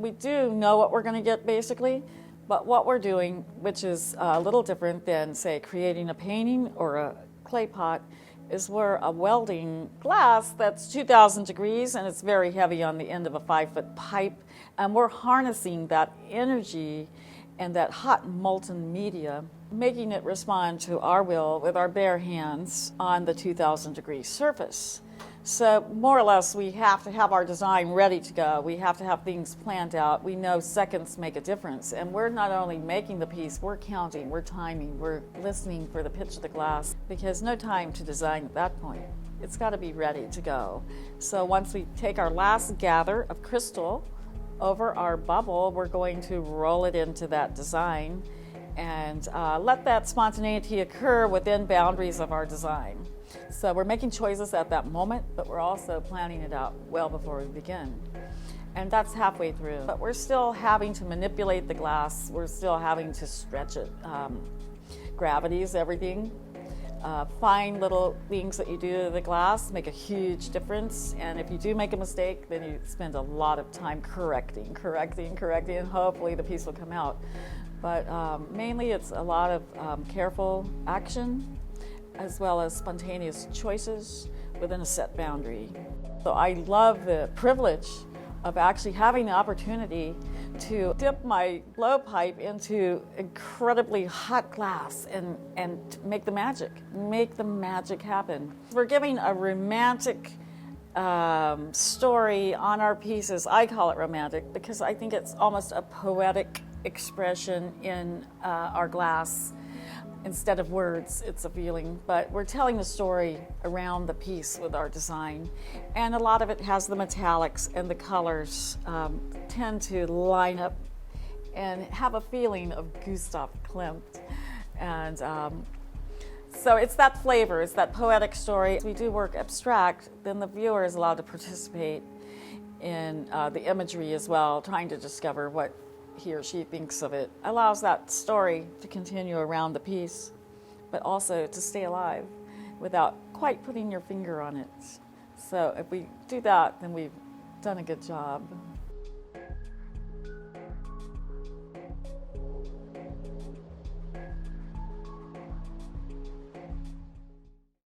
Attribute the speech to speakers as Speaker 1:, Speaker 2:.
Speaker 1: we do know what we're going to get basically, but what we're doing, which is a little different than, say, creating a painting or a clay pot, is we're welding glass that's 2,000 degrees and it's very heavy on the end of a 5-foot pipe, and we're harnessing that energy and that hot molten media, making it respond to our will with our bare hands on the 2,000 degree surface. So more or less, we have to have our design ready to go. We have to have things planned out. We know seconds make a difference. And we're not only making the piece, we're counting, we're timing, we're listening for the pitch of the glass, because no time to design at that point. It's got to be ready to go. So once we take our last gather of crystal over our bubble, we're going to roll it into that design and let that spontaneity occur within boundaries of our design. So we're making choices at that moment, but we're also planning it out well before we begin. And that's halfway through. But we're still having to manipulate the glass. We're still having to stretch it. Gravity is everything. Fine little things that you do to the glass make a huge difference. And if you do make a mistake, then you spend a lot of time correcting, and hopefully the piece will come out. But mainly it's a lot of careful action, as well as spontaneous choices within a set boundary. So I love the privilege of actually having the opportunity to dip my blowpipe into incredibly hot glass and make the magic happen. We're giving a romantic story on our pieces. I call it romantic because I think it's almost a poetic expression in our glass. Instead of words, it's a feeling, but we're telling the story around the piece with our design. And a lot of it has the metallics, and the colors tend to line up and have a feeling of Gustav Klimt. And so it's that flavor, it's that poetic story. If we do work abstract, then the viewer is allowed to participate in the imagery as well, trying to discover what he or she thinks of it. Allows that story to continue around the piece, but also to stay alive without quite putting your finger on it. So if we do that, then we've done a good job.